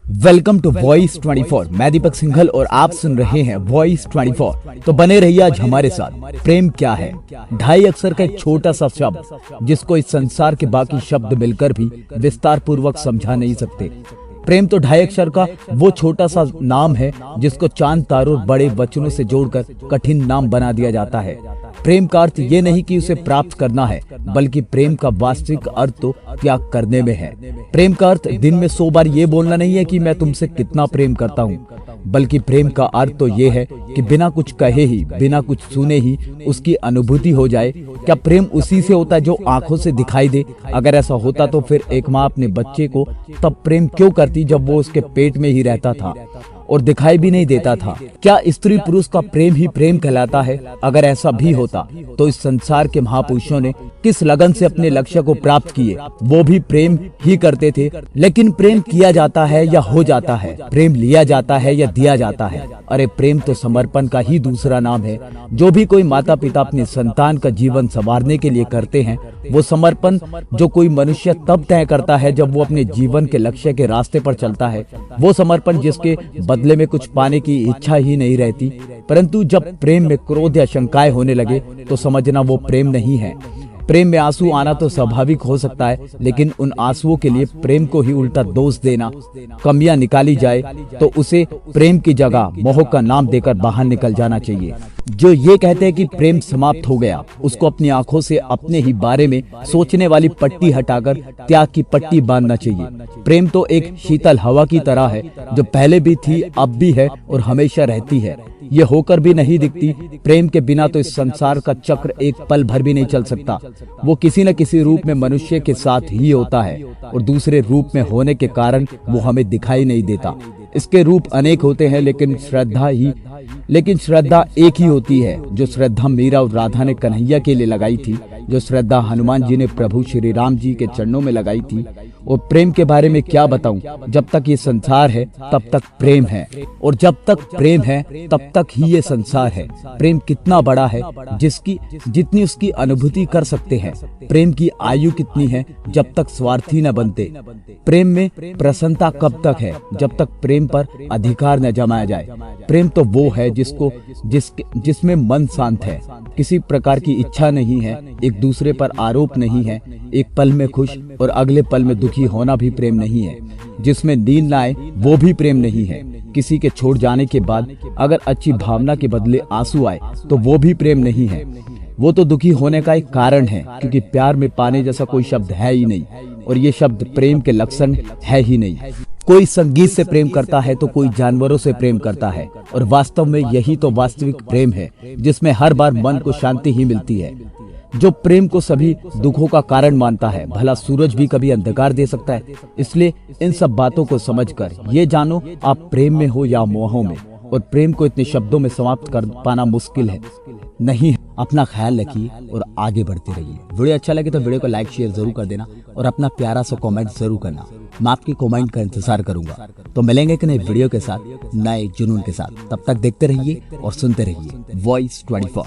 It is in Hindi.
Welcome to voice 24। मैं दीपक सिंघल और आप सुन रहे हैं वॉइस 24। तो बने रहिए आज हमारे साथ। प्रेम क्या है? ढाई अक्षर का एक छोटा सा शब्द जिसको इस संसार के बाकी शब्द मिलकर भी विस्तार पूर्वक समझा नहीं सकते। प्रेम तो ढाई अक्षर का वो छोटा सा नाम है जिसको चांद तारों बड़े वचनों से जोड़कर कठिन नाम बना दिया जाता है। प्रेम का अर्थ ये नहीं कि उसे प्राप्त करना है, बल्कि प्रेम का वास्तविक अर्थ तो त्याग करने में है। प्रेम का अर्थ दिन में 100 बार ये बोलना नहीं है कि मैं तुमसे कितना प्रेम करता हूँ, बल्कि प्रेम का अर्थ तो ये है कि बिना कुछ कहे ही, बिना कुछ सुने ही उसकी अनुभूति हो जाए। क्या प्रेम उसी से होता है जो आंखों से दिखाई दे? अगर ऐसा होता तो फिर एक माँ अपने बच्चे को तब प्रेम क्यों करती जब वो उसके पेट में ही रहता था और दिखाई भी नहीं देता था? क्या स्त्री पुरुष का प्रेम ही प्रेम कहलाता है? अगर ऐसा भी होता तो इस संसार के महापुरुषों ने किस लगन से अपने लक्ष्य को प्राप्त किए? वो भी प्रेम ही करते थे। लेकिन प्रेम किया जाता है या हो जाता है? प्रेम लिया जाता है या दिया जाता है? अरे प्रेम तो समर्पण का ही दूसरा नाम है। जो भी कोई माता पिता अपने संतान का जीवन संवारने के लिए करते हैं, वो समर्पण जो कोई मनुष्य तब तय करता है जब वो अपने जीवन के लक्ष्य के रास्ते पर चलता है। वो समर्पण जिसके बदले में कुछ पाने की इच्छा ही नहीं रहती। परंतु जब प्रेम में क्रोध या शंकाएं होने लगे तो समझना वो प्रेम नहीं है। प्रेम में आंसू आना तो स्वाभाविक हो सकता है, लेकिन उन आंसुओं के लिए प्रेम को ही उल्टा दोष देना, कमियां निकाली जाए तो उसे प्रेम की जगह मोह का नाम देकर बाहर निकल जाना चाहिए। जो ये कहते हैं कि प्रेम समाप्त हो गया, उसको अपनी आंखों से अपने ही बारे में सोचने वाली पट्टी हटाकर त्याग की पट्टी बांधना चाहिए। प्रेम तो एक शीतल हवा की तरह है जो पहले भी थी, अब भी है और हमेशा रहती है। ये होकर भी नहीं दिखती। प्रेम के बिना तो इस संसार का चक्र एक पल भर भी नहीं चल सकता। वो किसी न किसी रूप में मनुष्य के साथ ही होता है और दूसरे रूप में होने के कारण वो हमें दिखाई नहीं देता। इसके रूप अनेक होते हैं, लेकिन श्रद्धा एक ही होती है। जो श्रद्धा मीरा और राधा ने कन्हैया के लिए लगाई थी, जो श्रद्धा हनुमान जी ने प्रभु श्री राम जी के चरणों में लगाई थी। और प्रेम के बारे में क्या बताऊं? जब तक ये संसार है तब तक प्रेम है, और जब तक प्रेम है तब तक ही ये संसार है। प्रेम कितना बड़ा है जितनी उसकी अनुभूति कर सकते हैं। प्रेम की आयु कितनी है जब तक स्वार्थी न बनते। प्रेम में प्रसन्नता कब तक है? जब तक प्रेम पर अधिकार न जमाया जाए। प्रेम तो वो है जिसमें मन शांत है, किसी प्रकार की इच्छा नहीं है, एक दूसरे पर आरोप नहीं है, एक पल में खुश और अगले पल में दुखी होना भी प्रेम नहीं है, जिसमें नींद न आए वो भी प्रेम नहीं है। किसी के छोड़ जाने के बाद अगर अच्छी भावना के बदले आंसू आए तो वो भी प्रेम नहीं है। वो तो दुखी होने का एक कारण है, क्योंकि प्यार में पाने जैसा कोई शब्द है ही नहीं, और ये शब्द प्रेम के लक्षण है ही नहीं। कोई संगीत से प्रेम करता है तो कोई जानवरों से प्रेम करता है, और वास्तव में यही तो वास्तविक प्रेम है, जिसमें हर बार मन को शांति ही मिलती है। जो प्रेम को सभी दुखों का कारण मानता है, भला सूरज भी कभी अंधकार दे सकता है। इसलिए इन सब बातों को समझकर ये जानो, आप प्रेम में हो या मोह में, और प्रेम को इतने शब्दों में समाप्त कर पाना मुश्किल है नहीं। अपना ख्याल रखिए और आगे बढ़ते रहिए। वीडियो अच्छा लगे तो वीडियो को लाइक शेयर जरूर कर देना और अपना प्यारा सा कमेंट जरूर करना। मैं आपके कमेंट का इंतजार करूंगा। तो मिलेंगे एक नए वीडियो के साथ, नए जुनून के साथ। तब तक देखते रहिए और सुनते रहिए वॉइस 24।